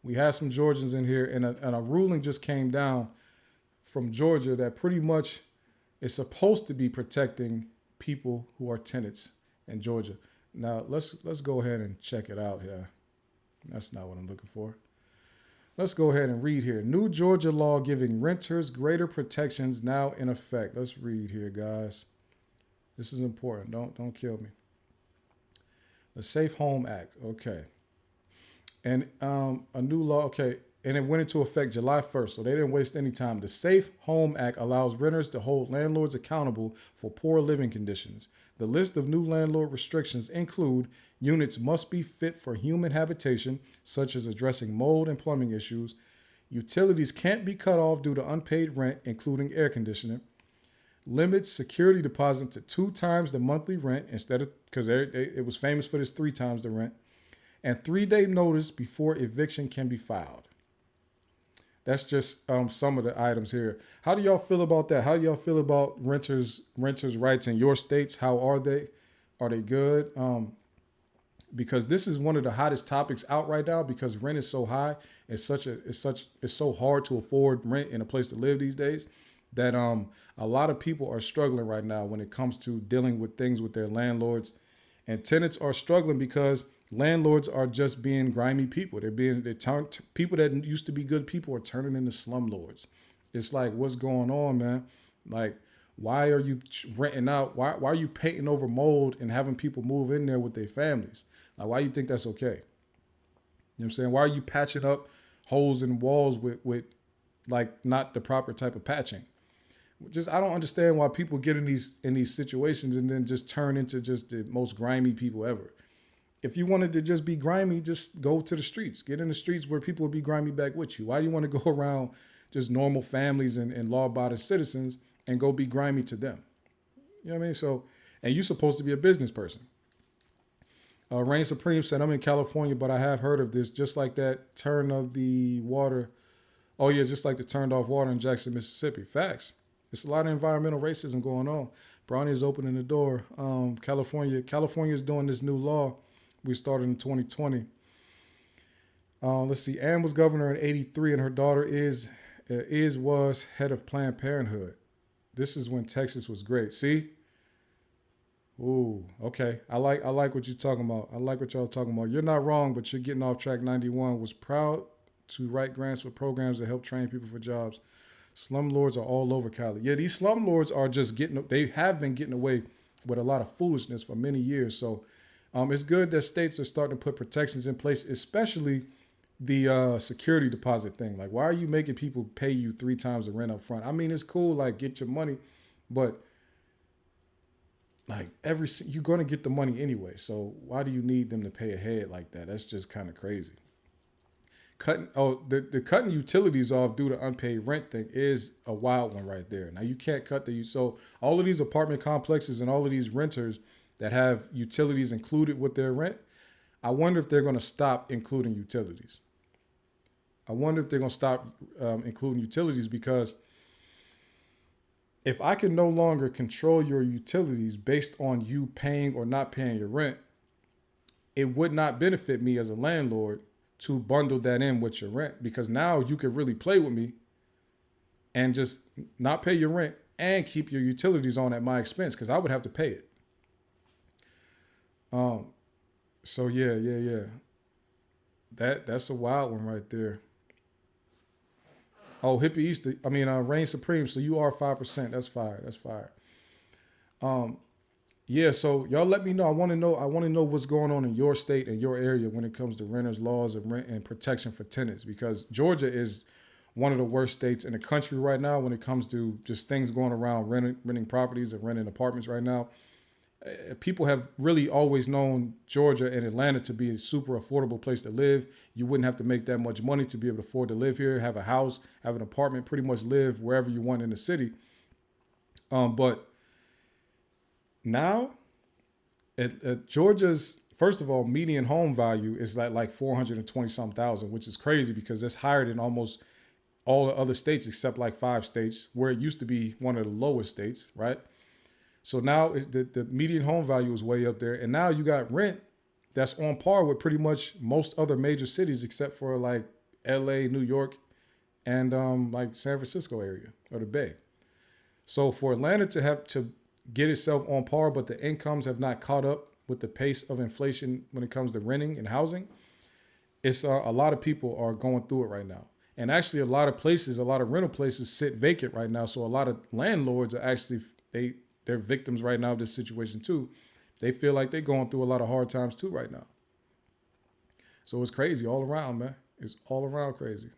We have some Georgians in here, and a ruling just came down from Georgia that pretty much is supposed to be protecting people who are tenants in Georgia. Now let's go ahead and check it out here. That's not what I'm looking for. Let's go ahead and read here. New Georgia law giving renters greater protections now in effect. Let's read here, guys. This is important. Don't kill me. The Safe Home Act. Okay. And a new law. Okay. And it went into effect July 1st, so they didn't waste any time. The Safe Home Act allows renters to hold landlords accountable for poor living conditions. The list of new landlord restrictions include units must be fit for human habitation, such as addressing mold and plumbing issues. Utilities can't be cut off due to unpaid rent, including air conditioning. Limits security deposit to 2 times the monthly rent instead of, because it was famous for this 3 times the rent, and 3-day notice before eviction can be filed. That's just some of the items here. How do y'all feel about that? How do y'all feel about renters' rights in your states? How are they? Are they good? Because this is one of the hottest topics out right now because rent is so high. It's so hard to afford rent in a place to live these days that a lot of people are struggling right now when it comes to dealing with things with their landlords, and tenants are struggling because landlords are just being grimy people. People that used to be good people are turning into slumlords. It's like, what's going on, man? Like, why are you renting out? Why are you painting over mold and having people move in there with their families? Like, why do you think that's okay? You know what I'm saying? Why are you patching up holes in walls with like not the proper type of patching? Just I don't understand why people get in these situations and then just turn into just the most grimy people ever. If you wanted to just be grimy, just go to the streets. Get in the streets where people will be grimy back with you. Why do you want to go around just normal families and law-abiding citizens and go be grimy to them? You know what I mean? So, and you're supposed to be a business person. Reign Supreme said, I'm in California, but I have heard of this. Just like that turn of the water. Oh, yeah, just like the turned off water in Jackson, Mississippi. Facts. It's a lot of environmental racism going on. Brownie is opening the door. California is doing this new law. We started in 2020. Let's see. Ann was governor in '83, and her daughter was head of Planned Parenthood. This is when Texas was great. See? Ooh, okay. I like what you're talking about. I like what y'all talking about. You're not wrong, but you're getting off track. 91 was proud to write grants for programs that help train people for jobs. Slumlords are all over Cali. Yeah, these slumlords are just they have been getting away with a lot of foolishness for many years. So it's good that states are starting to put protections in place, especially the security deposit thing. Like, why are you making people pay you 3 times the rent up front? I mean, it's cool, like, get your money, but like you're going to get the money anyway. So why do you need them to pay ahead like that? That's just kind of crazy. The cutting utilities off due to unpaid rent thing is a wild one right there. Now you can't cut so all of these apartment complexes and all of these renters that have utilities included with their rent, I wonder if they're going to stop including utilities. I wonder if they're going to stop including utilities, because if I can no longer control your utilities based on you paying or not paying your rent, it would not benefit me as a landlord to bundle that in with your rent, because now you could really play with me and just not pay your rent and keep your utilities on at my expense, because I would have to pay it. So yeah. That's a wild one right there. Oh, Hippie Easter. I mean, Reign Supreme. So you are 5%. That's fire. That's fire. Yeah. So y'all let me know. I want to know. I want to know what's going on in your state and your area when it comes to renters laws and rent and protection for tenants, because Georgia is one of the worst states in the country right now when it comes to just things going around renting properties and renting apartments right now. People have really always known Georgia and Atlanta to be a super affordable place to live. You wouldn't have to make that much money to be able to afford to live here, have a house, have an apartment, pretty much live wherever you want in the city. But now, at Georgia's, first of all, median home value is like 420 some thousand, which is crazy because it's higher than almost all the other states except like 5 states, where it used to be one of the lowest states, right? So now the median home value is way up there. And now you got rent that's on par with pretty much most other major cities except for like LA, New York, and like San Francisco area or the Bay. So for Atlanta to have to get itself on par, but the incomes have not caught up with the pace of inflation when it comes to renting and housing, it's a lot of people are going through it right now. And actually, a lot of places, a lot of rental places sit vacant right now. So a lot of landlords are actually they're victims right now of this situation too. They feel like they're going through a lot of hard times too right now. So it's crazy all around, man. It's all around crazy.